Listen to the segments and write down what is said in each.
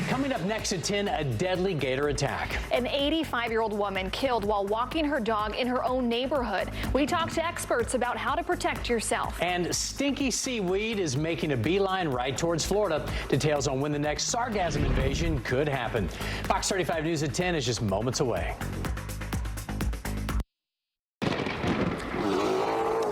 Coming up next at 10, a deadly gator attack. An 85-year-old woman killed while walking her dog in her own neighborhood. We talked to experts about how to protect yourself. And stinky seaweed is making a beeline right towards Florida. Details on when the next Sargassum invasion could happen. Fox 35 News at 10 is just moments away.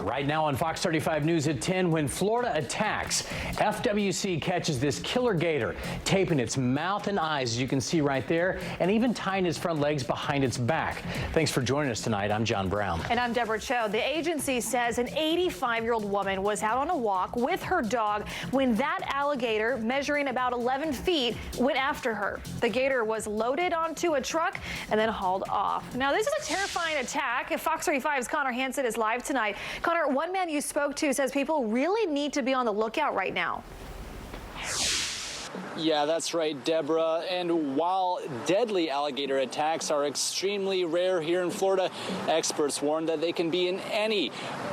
Right now on Fox 35 News at 10, when Florida attacks, FWC catches this killer gator, taping its mouth and eyes, as you can see right there, and even tying its front legs behind its back. Thanks for joining us tonight. I'm John Brown. And I'm Deborah Cho. The agency says an 85-year-old woman was out on a walk with her dog when that alligator, measuring about 11 feet, went after her. The gator was loaded onto a truck and then hauled off. Now, this is a terrifying attack. Fox 35's Connor Hansen is live tonight. Connor, one man you spoke to says people really need to be on the lookout right now. Yeah, that's right, Deborah. And while deadly alligator attacks are extremely rare here in Florida, experts warn that they can be in any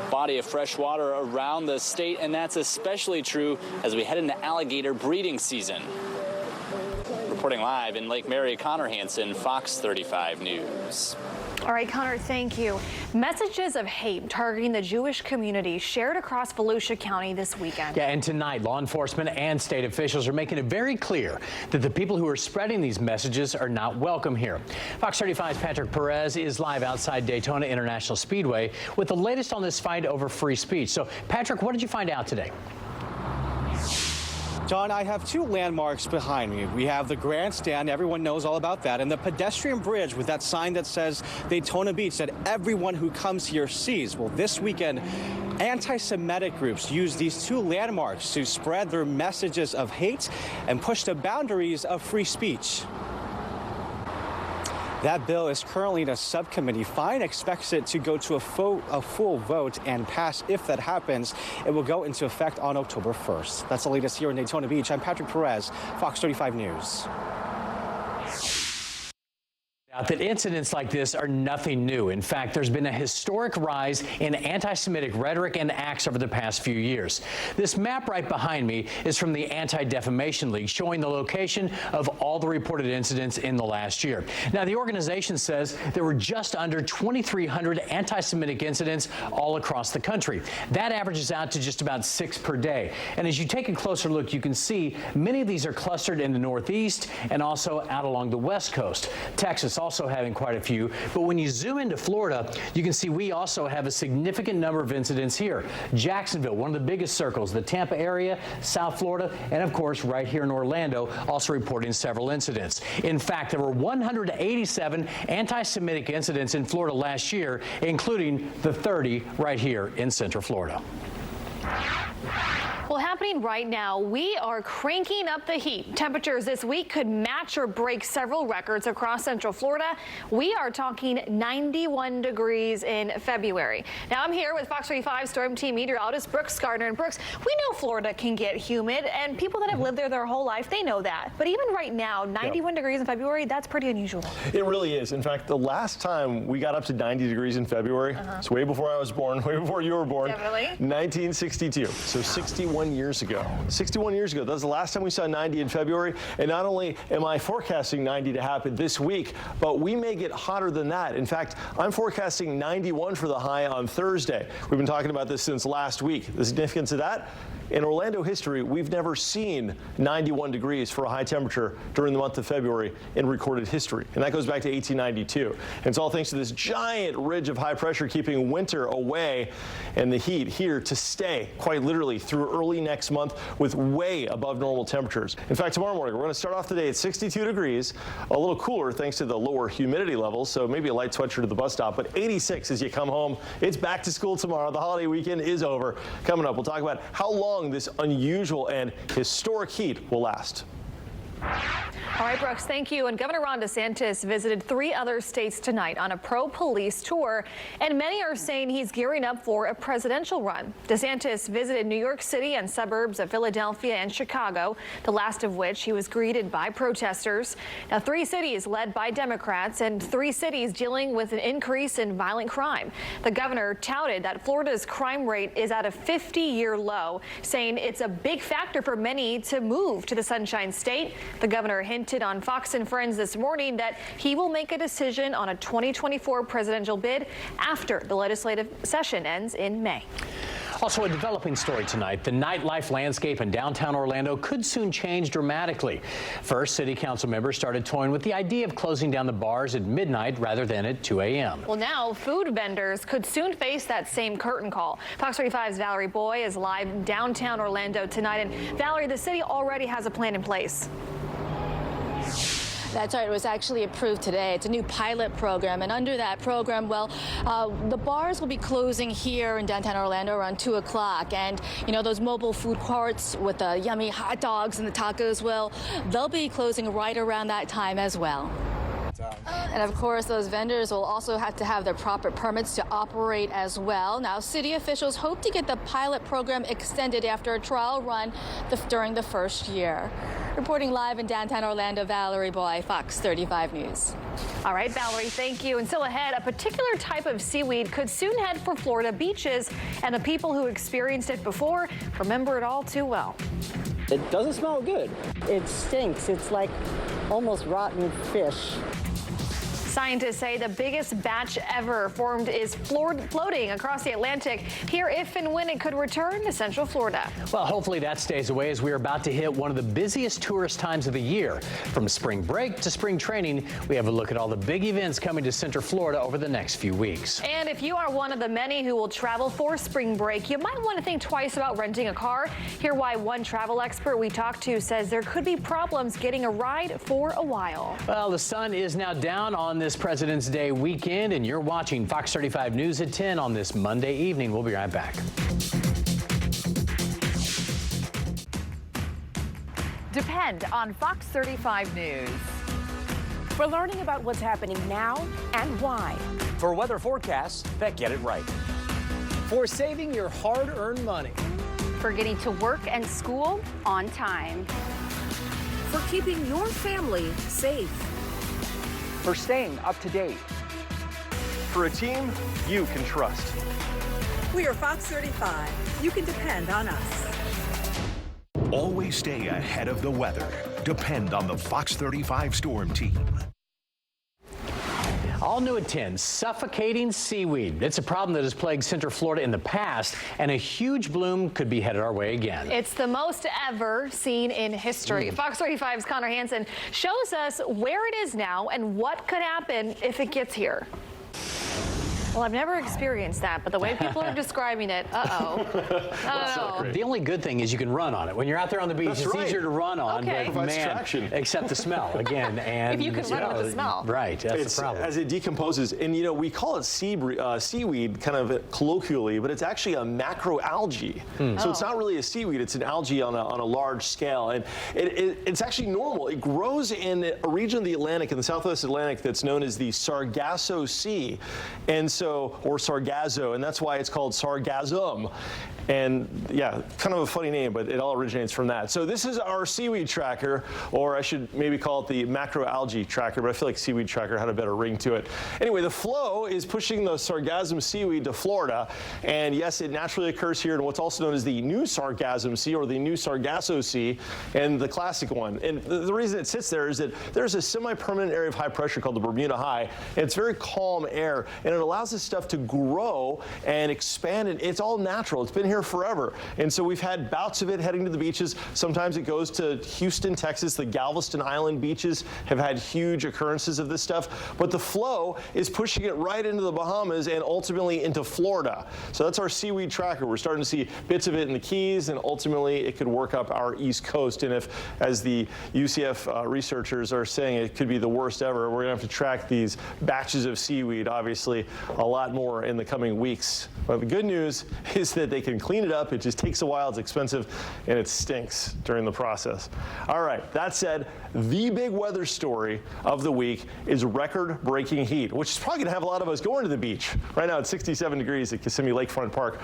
body of fresh water around the state, and that's especially true as we head into alligator breeding season. Reporting live in Lake Mary, Connor Hansen, Fox 35 News. All right, Connor, thank you. Messages of hate targeting the Jewish community shared across Volusia County this weekend. Yeah, and tonight, law enforcement and state officials are making it very clear that the people who are spreading these messages are not welcome here. Fox 35's Patrick Perez is live outside Daytona International Speedway with the latest on this fight over free speech. So, Patrick, what did you find out today? John, I have two landmarks behind me. We have the grandstand, everyone knows all about that, and the pedestrian bridge with that sign that says Daytona Beach that everyone who comes here sees. Well, this weekend, anti-Semitic groups use these two landmarks to spread their messages of hate and push the boundaries of free speech. That bill is currently in a subcommittee. Fine expects it to go to a full vote and pass. If that happens, it will go into effect on October 1st. That's the latest here in Daytona Beach. I'm Patrick Perez, Fox 35 News. That incidents like this are nothing new. In fact, there's been a historic rise in anti-Semitic rhetoric and acts over the past few years. This map right behind me is from the Anti-Defamation League, showing the location of all the reported incidents in the last year. Now, the organization says there were just under 2,300 anti-Semitic incidents all across the country. That averages out to just about 6 per day. And as you take a closer look, you can see many of these are clustered in the Northeast and also out along the West Coast. Texas also having quite a few, but when you zoom into Florida, you can see we also have a significant number of incidents here. Jacksonville, one of the biggest circles, the Tampa area, South Florida, and of course right here in Orlando, also reporting several incidents. In fact, there were 187 anti-Semitic incidents in Florida last year, including the 30 right here in Central Florida. Well, happening right now, we are cranking up the heat. Temperatures this week could match or break several records across Central Florida. We are talking 91 degrees in February. Now, I'm here with Fox 35 Storm Team meteorologist Brooks Gardner. And Brooks, we know Florida can get humid, and people that have lived there their whole life, they know that. But even right now, 91 degrees in February, that's pretty unusual. It really is. In fact, the last time we got up to 90 degrees in February, it's way before I was born, way before you were born. Definitely. 1962. So 61 years ago. 61 years ago. That was the last time we saw 90 in February. And not only am I forecasting 90 to happen this week, but we may get hotter than that. In fact, I'm forecasting 91 for the high on Thursday. We've been talking about this since last week. The significance of that? In Orlando history, we've never seen 91 degrees for a high temperature during the month of February in recorded history. And that goes back to 1892. And it's all thanks to this giant ridge of high pressure keeping winter away and the heat here to stay quite literally through early next month with way above normal temperatures. In fact, tomorrow morning, we're going to start off the day at 62 degrees, a little cooler thanks to the lower humidity levels, so maybe a light sweatshirt at the bus stop, but 86 as you come home. It's back to school tomorrow. The holiday weekend is over. Coming up, we'll talk about how long this unusual and historic heat will last. All right, Brooks, thank you. And Governor Ron DeSantis visited 3 other states tonight on a pro-police tour, and many are saying he's gearing up for a presidential run. DeSantis visited New York City and suburbs of Philadelphia and Chicago, the last of which he was greeted by protesters. Now, 3 cities led by Democrats and 3 cities dealing with an increase in violent crime. The governor touted that Florida's crime rate is at a 50-year low, saying it's a big factor for many to move to the Sunshine State. The governor hinted hinted on Fox and Friends this morning that he will make a decision on a 2024 presidential bid after the legislative session ends in May. Also, a developing story tonight. The nightlife landscape in downtown Orlando could soon change dramatically. First, city council members started toying with the idea of closing down the bars at midnight rather than at 2 a.m. Well, now food vendors could soon face that same curtain call. Fox 35's Valerie Boy is live downtown Orlando tonight. And Valerie, the city already has a plan in place. That's right. It was actually approved today. It's a new pilot program. And under that program, well, the bars will be closing here in downtown Orlando around 2 o'clock. And, you know, those mobile food courts with the yummy hot dogs and the tacos, well, they'll be closing right around that time as well. And of course, those vendors will also have to have their proper permits to operate as well. Now, city officials hope to get the pilot program extended after a trial run during the first year. Reporting live in downtown Orlando, Valerie Boy, Fox 35 News. All right, Valerie, thank you. And still ahead, a particular type of seaweed could soon head for Florida beaches, and the people who experienced it before remember it all too well. It doesn't smell good. It stinks. It's like almost rotten fish. Scientists say the biggest batch ever formed is floating across the Atlantic. Here, if and when it could return to Central Florida. Well, hopefully that stays away as we are about to hit one of the busiest tourist times of the year. From spring break to spring training, we have a look at all the big events coming to Central Florida over the next few weeks. And if you are one of the many who will travel for spring break, you might want to think twice about renting a car. Hear why one travel expert we talked to says there could be problems getting a ride for a while. Well, the sun is now down on this President's Day weekend, and you're watching Fox 35 News at 10 on this Monday evening. We'll be right back. Depend on Fox 35 News for learning about what's happening now and why. For weather forecasts that get it right. For saving your hard-earned money. For getting to work and school on time. For keeping your family safe. For staying up to date. For a team you can trust. We are Fox 35. You can depend on us. Always stay ahead of the weather. Depend on the Fox 35 Storm Team. All new at 10, suffocating seaweed. It's a problem that has plagued Central Florida in the past, and a huge bloom could be headed our way again. It's the most ever seen in history. Fox 35's Connor Hansen shows us where it is now and what could happen if it gets here. Well, I've never experienced that, but the way people are describing it, The only good thing is you can run on it. When you're out there on the beach, it's easier to run on, Okay. but man, except the smell again. And if you can run with the smell. Right, that's the problem. As it decomposes, and you know, we call it seaweed kind of colloquially, but it's actually a macroalgae. So it's not really a seaweed, it's an algae on a large scale. And it's actually normal. It grows in a region of the Atlantic, in the Southwest Atlantic, that's known as the Sargasso Sea. And so, or Sargasso, and that's why it's called Sargassum. And yeah, kind of a funny name, but it all originates from that. So this is our seaweed tracker, or I should maybe call it the macroalgae tracker, but I feel like seaweed tracker had a better ring to it. Anyway, the flow is pushing the Sargassum seaweed to Florida, and yes, it naturally occurs here in what's also known as the New Sargassum Sea, or the New Sargasso Sea, and the classic one. And the reason it sits there is that there's a semi-permanent area of high pressure called the Bermuda High, and it's very calm air, and it allows this stuff to grow and expand, and it's all natural. It's been here forever. And so we've had bouts of it heading to the beaches. Sometimes it goes to Houston, Texas. The Galveston Island beaches have had huge occurrences of this stuff. But the flow is pushing it right into the Bahamas and ultimately into Florida. So that's our seaweed tracker. We're starting to see bits of it in the Keys, and ultimately it could work up our East Coast. And if, as the UCF researchers are saying, it could be the worst ever, we're going to have to track these batches of seaweed, obviously, a lot more in the coming weeks. But the good news is that they can clean it up. It just takes a while, it's expensive, and it stinks during the process. All right, that said, the big weather story of the week is record-breaking heat, which is probably going to have a lot of us going to the beach. Right now it's 67 degrees at Kissimmee Lakefront Park.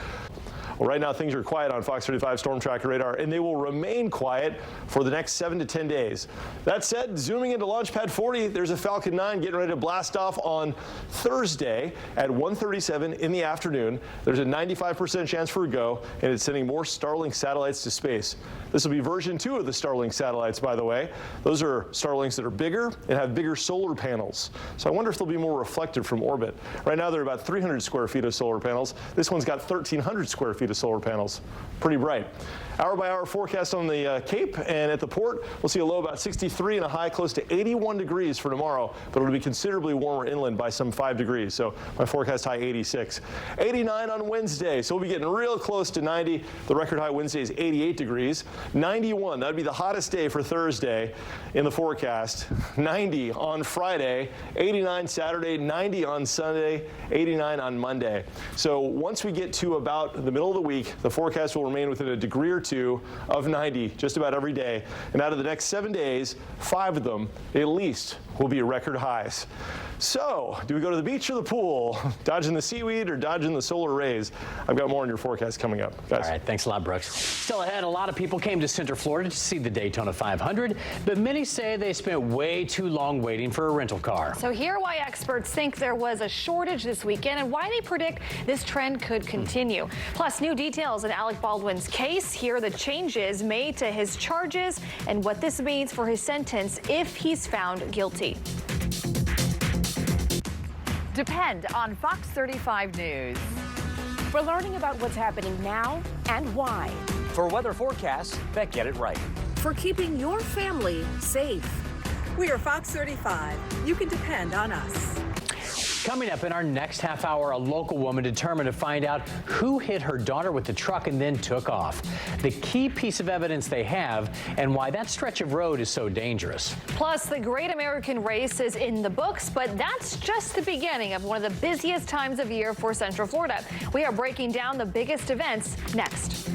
Well, right now things are quiet on Fox 35 Storm Tracker radar, and they will remain quiet for the next 7 to 10 days. That said, zooming into Launch Pad 40, there's a Falcon 9 getting ready to blast off on Thursday at 1:37 in the afternoon. There's a 95% chance for a go, and it's sending more Starlink satellites to space. This will be version 2 of the Starlink satellites, by the way. Those are Starlinks that are bigger and have bigger solar panels. So I wonder if they'll be more reflective from orbit. Right now, they're about 300 square feet of solar panels. This one's got 1,300 square feet of solar panels. Pretty bright. Hour-by-hour forecast on the Cape and at the port. We'll see a low about 63 and a high close to 81 degrees for tomorrow, but it'll be considerably warmer inland by some 5 degrees. So my forecast high 86. 89 on Wednesday, so we'll be getting real close to 90. The record high Wednesday is 88 degrees. 91, that'd be the hottest day for Thursday in the forecast. 90 on Friday, 89 Saturday, 90 on Sunday, 89 on Monday. So once we get to about the middle of the week, the forecast will remain within a degree or two of 90 just about every day. And out of the next 7 days, 5 of them at least will be record highs. So, do we go to the beach or the pool? Dodging the seaweed or dodging the solar rays? I've got more on your forecast coming up, guys. All right, thanks a lot, Brooks. Still ahead, a lot of people came to Central Florida to see the Daytona 500, but many say they spent way too long waiting for a rental car. So here are why experts think there was a shortage this weekend and why they predict this trend could continue. Plus, new details in Alec Baldwin's case. Here are the changes made to his charges and what this means for his sentence if he's found guilty. Depend on Fox 35 News for learning about what's happening now and why. For weather forecasts that get it right. For keeping your family safe. We are Fox 35. You can depend on us. Coming up in our next half hour, a local woman determined to find out who hit her daughter with the truck and then took off. The key piece of evidence they have and why that stretch of road is so dangerous. Plus, the Great American Race is in the books, but that's just the beginning of one of the busiest times of year for Central Florida. We are breaking down the biggest events next.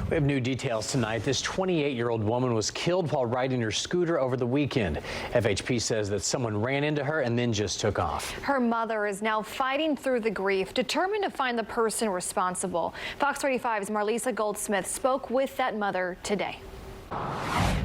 We have new details tonight. This 28-year-old woman was killed while riding her scooter over the weekend. FHP says that someone ran into her and then just took off. Her mother is now fighting through the grief, determined to find the person responsible. Fox 35's Marlisa Goldsmith spoke with that mother today.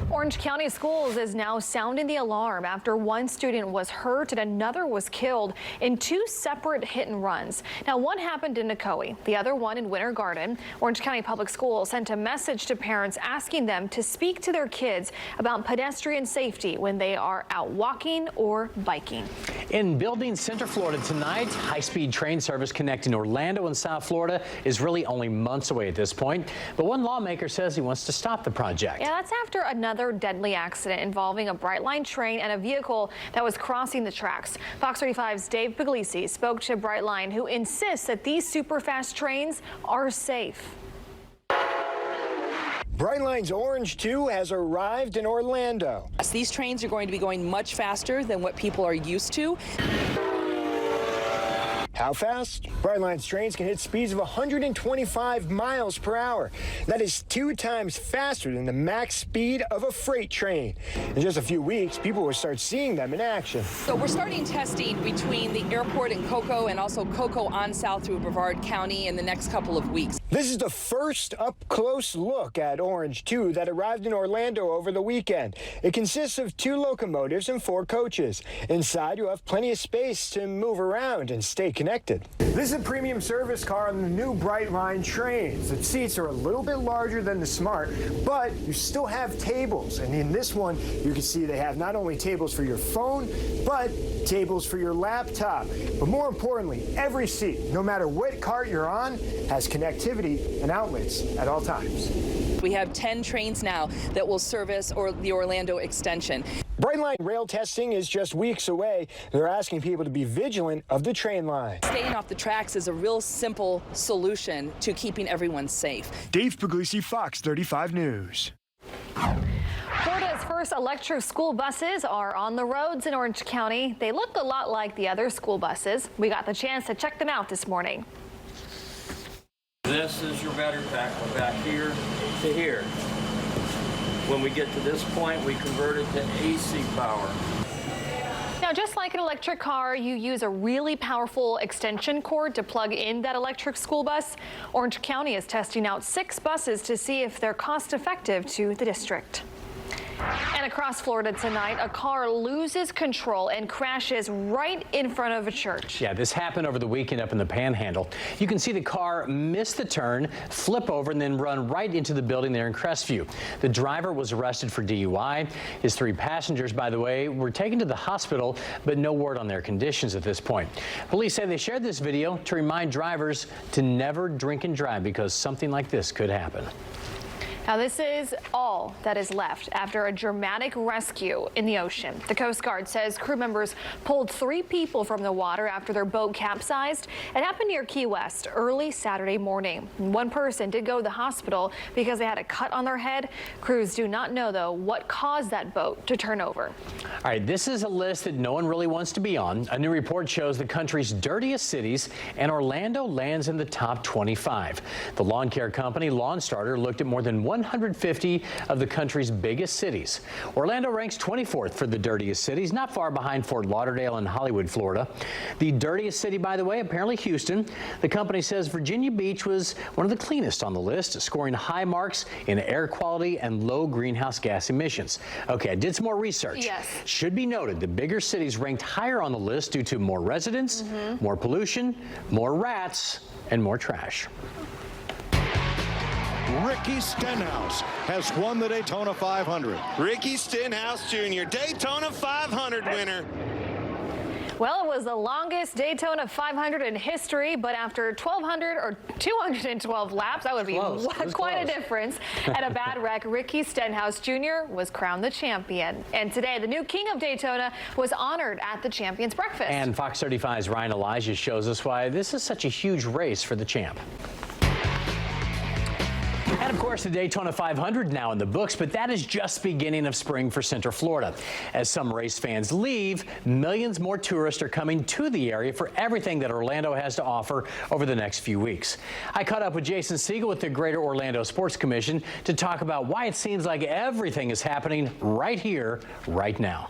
Orange County Schools is now sounding the alarm after one student was hurt and another was killed in 2 separate hit and runs. Now, one happened in Nicoe, the other one in Winter Garden. Orange County Public Schools sent a message to parents asking them to speak to their kids about pedestrian safety when they are out walking or biking. In building Central Florida tonight, high-speed train service connecting Orlando and South Florida is really only months away at this point. But one lawmaker says he wants to stop the project. Yeah, that's after another deadly accident involving a Brightline train and a vehicle that was crossing the tracks. Fox 35's Dave Puglisi spoke to Brightline, who insists that these super-fast trains are safe. Brightline's Orange 2 has arrived in Orlando. These trains are going to be going much faster than what people are used to. How fast? Brightline's trains can hit speeds of 125 miles per hour. That is 2 times faster than the max speed of a freight train. In just a few weeks, people will start seeing them in action. So we're starting testing between the airport and Cocoa and also Cocoa on south through Brevard County in the next couple of weeks. This is the first up-close look at Orange 2 that arrived in Orlando over the weekend. It consists of 2 locomotives and 4 coaches. Inside, you have plenty of space to move around and stay connected. This is a premium service car on the new Brightline trains. The seats are a little bit larger than the Smart, but you still have tables. And in this one, you can see they have not only tables for your phone, but tables for your laptop. But more importantly, every seat, no matter what cart you're on, has connectivity and outlets at all times. We have 10 trains now that will service the Orlando extension. Brightline rail testing is just weeks away. They're asking people to be vigilant of the train line. Staying off the tracks is a real simple solution to keeping everyone safe. Dave Puglisi, Fox 35 News. Florida's first electric school buses are on the roads in Orange County. They look a lot like the other school buses. We got the chance to check them out this morning. This is your battery pack from back here to here. When we get to this point, we convert it to AC power. Now, just like an electric car, you use a really powerful extension cord to plug in that electric school bus. Orange County is testing out 6 buses to see if they're cost-effective to the district. And across Florida tonight, a car loses control and crashes right in front of a church. Yeah, this happened over the weekend up in the Panhandle. You can see the car miss the turn, flip over, and then run right into the building there in Crestview. The driver was arrested for DUI. His 3 passengers, by the way, were taken to the hospital, but no word on their conditions at this point. Police say they shared this video to remind drivers to never drink and drive because something like this could happen. Now, this is all that is left after a dramatic rescue in the ocean. The Coast Guard says crew members pulled 3 people from the water after their boat capsized. It happened near Key West early Saturday morning. 1 person did go to the hospital because they had a cut on their head. Crews do not know, though, what caused that boat to turn over. All right, this is a list that no one really wants to be on. A new report shows the country's dirtiest cities, and Orlando lands in the top 25. The lawn care company Lawn Starter looked at more than 150 of the country's biggest cities. Orlando ranks 24th for the dirtiest cities, not far behind Fort Lauderdale and Hollywood, Florida. The dirtiest city, by the way, apparently Houston. The company says Virginia Beach was one of the cleanest on the list, scoring high marks in air quality and low greenhouse gas emissions. Okay, I did some more research. Yes. Should be noted, the bigger cities ranked higher on the list due to more residents, more pollution, more rats, and more trash. Ricky Stenhouse has won the Daytona 500. Ricky Stenhouse Jr., Daytona 500 winner. Well, it was the longest Daytona 500 in history, but after 1,200 or 212 laps, that would be quite a difference. At a bad wreck, Ricky Stenhouse Jr. was crowned the champion. And today, the new king of Daytona was honored at the Champions Breakfast. And Fox 35's Ryan Elijah shows us why this is such a huge race for the champ. And of course, the Daytona 500 now in the books, but that is just beginning of spring for Central Florida. As some race fans leave, millions more tourists are coming to the area for everything that Orlando has to offer over the next few weeks. I caught up with Jason Siegel with the Greater Orlando Sports Commission to talk about why it seems like everything is happening right here, right now.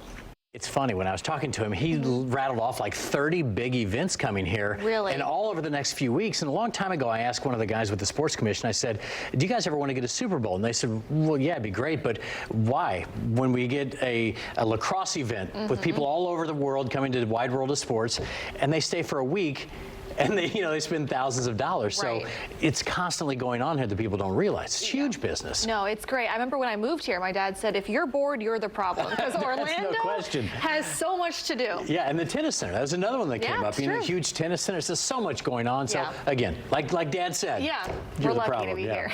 It's funny, when I was talking to him, he rattled off like 30 big events coming here. Really? And all over the next few weeks. And a long time ago, I asked one of the guys with the Sports Commission, I said, do you guys ever want to get a Super Bowl? And they said, well, yeah, it'd be great, but why? When we get a lacrosse event with people all over the world coming to the wide world of sports, and they stay for a week, and they spend thousands of dollars. Right. So it's constantly going on here that people don't realize. It's huge business. No, it's great. I remember when I moved here, my dad said, if you're bored, you're the problem. Because Orlando has so much to do. Yeah, and the tennis center. That was another one that came up. True. Huge tennis centers. There's so much going on. So again, like Dad said, we're the lucky problem. to be here.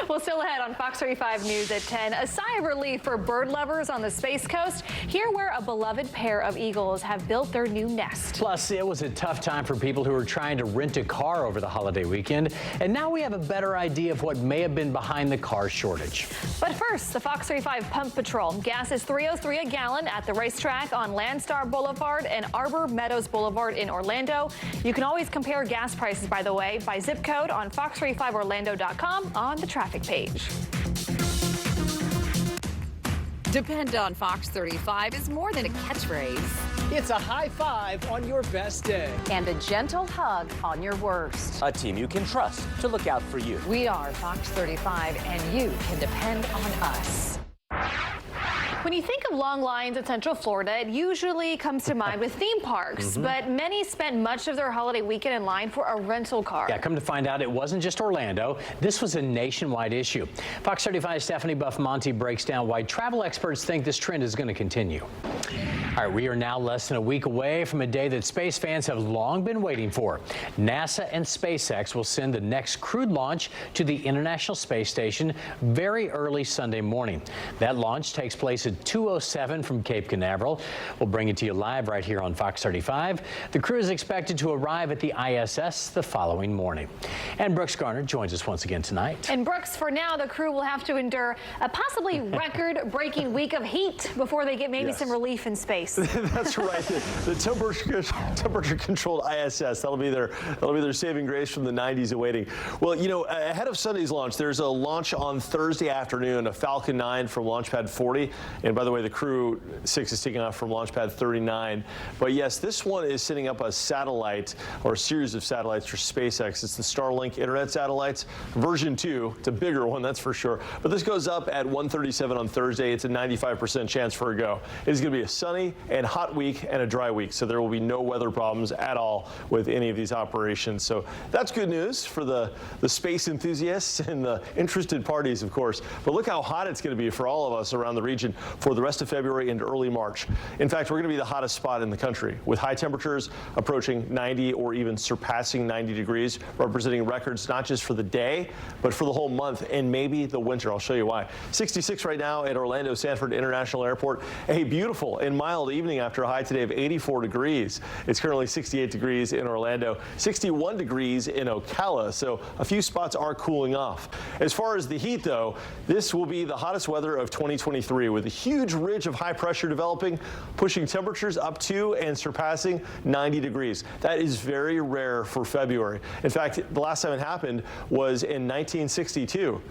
Well, still ahead on Fox 35 News at 10. A sigh of relief for bird lovers on the Space Coast. Here where a beloved pair of eagles have built their new nest. Plus, it was a tough time for people who were trying to rent a car over the holiday weekend. And now we have a better idea of what may have been behind the car shortage. But first, the Fox 35 Pump Patrol. Gas is $3.03 a gallon at the racetrack on Landstar Boulevard and Arbor Meadows Boulevard in Orlando. You can always compare gas prices, by the way, by zip code on fox35orlando.com on the traffic page. Depend on Fox 35 is more than a catchphrase. It's a high five on your best day. And a gentle hug on your worst. A team you can trust to look out for you. We are Fox 35, and you can depend on us. When you think of long lines in Central Florida, it usually comes to mind with theme parks, but many spent much of their holiday weekend in line for a rental car. Yeah, come to find out, it wasn't just Orlando. This was a nationwide issue. Fox 35's Stephanie Buff-Monty breaks down why travel experts think this trend is going to continue. All right, we are now less than a week away from a day that space fans have long been waiting for. NASA and SpaceX will send the next crewed launch to the International Space Station very early Sunday morning. That launch takes place at 2:07 from Cape Canaveral. We'll bring it to you live right here on Fox 35. The crew is expected to arrive at the ISS the following morning. And Brooks Garner joins us once again tonight. And Brooks, for now, the crew will have to endure a possibly record-breaking week of heat before they get maybe some relief in space. That's right. The temperature-controlled ISS. That'll be their saving grace from the 90s awaiting. Well, ahead of Sunday's launch, there's a launch on Thursday afternoon, a Falcon 9 from Launch Pad 40. And by the way, the Crew 6 is taking off from launch pad 39. But yes, this one is setting up a satellite or a series of satellites for SpaceX. It's the Starlink internet satellites version 2. It's a bigger one, that's for sure. But this goes up at 1:37 on Thursday. It's a 95% chance for a go. It is going to be a sunny and hot week and a dry week, so there will be no weather problems at all with any of these operations. So that's good news for the space enthusiasts and the interested parties, of course. But look how hot it's going to be for all of us around the region for the rest of February and early March. In fact, we're going to be the hottest spot in the country, with high temperatures approaching 90 or even surpassing 90 degrees, representing records not just for the day, but for the whole month and maybe the winter. I'll show you why. 66 right now at Orlando Sanford International Airport. A beautiful and mild evening after a high today of 84 degrees. It's currently 68 degrees in Orlando, 61 degrees in Ocala, so a few spots are cooling off. As far as the heat, though, this will be the hottest weather of 2023, with a huge ridge of high pressure developing, pushing temperatures up to and surpassing 90 degrees. That is very rare for February. In fact, the last time it happened was in 1962.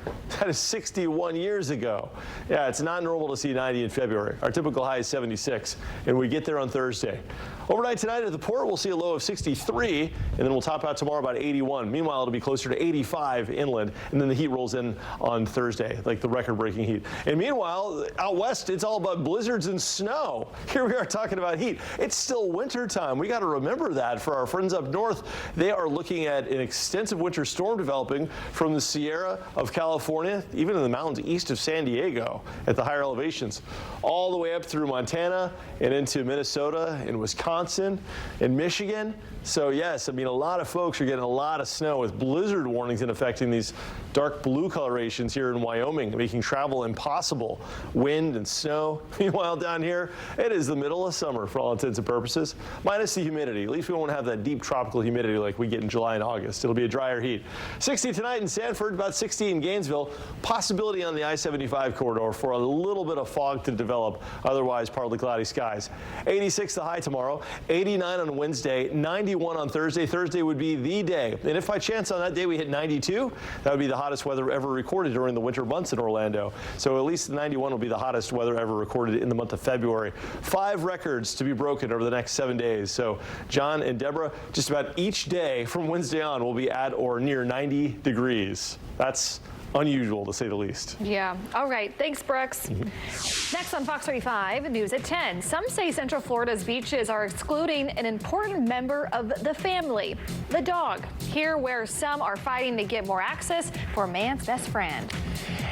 That is 61 years ago. Yeah, it's not normal to see 90 in February. Our typical high is 76, and we get there on Thursday. Overnight tonight at the port, we'll see a low of 63, and then we'll top out tomorrow about 81. Meanwhile, it'll be closer to 85 inland, and then the heat rolls in on Thursday, like the record-breaking heat. And meanwhile, out west, it's all about blizzards and snow. Here we are talking about heat. It's still winter time. We got to remember that. For our friends up north, they are looking at an extensive winter storm developing from the Sierra of California, even in the mountains east of San Diego at the higher elevations, all the way up through Montana and into Minnesota and Wisconsin and Michigan. So yes, I mean, a lot of folks are getting a lot of snow with blizzard warnings in effect in these dark blue colorations here in Wyoming, making travel impossible. Wind and snow. Meanwhile, down here, it is the middle of summer for all intents and purposes, minus the humidity. At least we won't have that deep tropical humidity like we get in July and August. It'll be a drier heat. 60 tonight in Sanford, about 60 in Gainesville. Possibility on the I-75 corridor for a little bit of fog to develop. Otherwise, partly cloudy skies. 86 the high tomorrow, 89 on Wednesday, 91 on Thursday. Thursday would be the day. And if by chance on that day we hit 92, that would be the hottest weather ever recorded during the winter months in Orlando. So at least 91 will be the hottest weather ever recorded in the month of February. 5 records to be broken over the next 7 days. So John and Deborah, just about each day from Wednesday on will be at or near 90 degrees. That's unusual, to say the least. Yeah. All right. Thanks, Brooks. Next on Fox 35, news at 10. Some say Central Florida's beaches are excluding an important member of the family, the dog. Here, where some are fighting to get more access for man's best friend.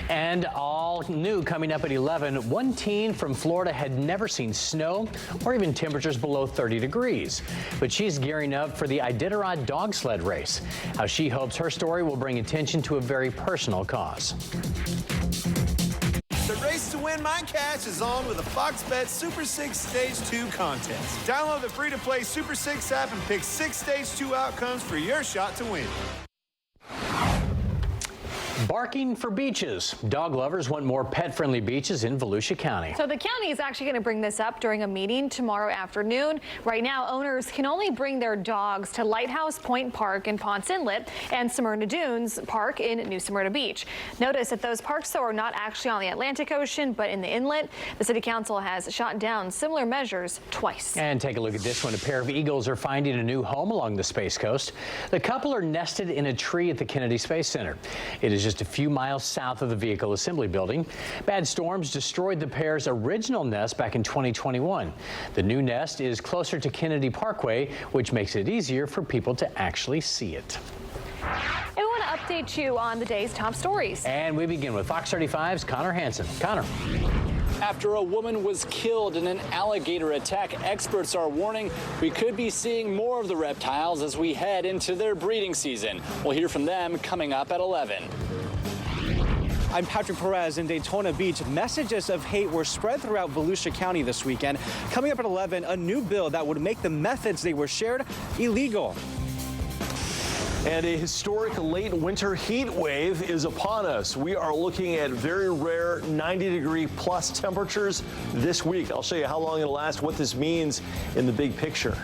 And all new coming up at 11, one teen from Florida had never seen snow or even temperatures below 30 degrees. But she's gearing up for the Iditarod dog sled race. How she hopes her story will bring attention to a very personal cause. The race to win my cash is on with the Fox Bet Super 6 Stage 2 contest. Download the free-to-play Super 6 app and pick 6 Stage 2 outcomes for your shot to win. Barking for beaches. Dog lovers want more pet-friendly beaches in Volusia County. So the county is actually going to bring this up during a meeting tomorrow afternoon. Right now, owners can only bring their dogs to Lighthouse Point Park in Ponce Inlet and Smyrna Dunes Park in New Smyrna Beach. Notice that those parks, though, are not actually on the Atlantic Ocean, but in the inlet. The city council has shot down similar measures twice. And take a look at this one. A pair of eagles are finding a new home along the Space Coast. The couple are nested in a tree at the Kennedy Space Center. It is just a few miles south of the vehicle assembly building. Bad storms destroyed the pair's original nest back in 2021. The new nest is closer to Kennedy Parkway, which makes it easier for people to actually see it. And we want to update you on the day's top stories. And we begin with Fox 35's Connor Hansen. Connor. After a woman was killed in an alligator attack, experts are warning we could be seeing more of the reptiles as we head into their breeding season. We'll hear from them coming up at 11. I'm Patrick Perez in Daytona Beach. Messages of hate were spread throughout Volusia County this weekend. Coming up at 11, a new bill that would make the methods they were shared illegal. And a historic late winter heat wave is upon us. We are looking at very rare 90-degree plus temperatures this week. I'll show you how long it'll last, what this means in the big picture.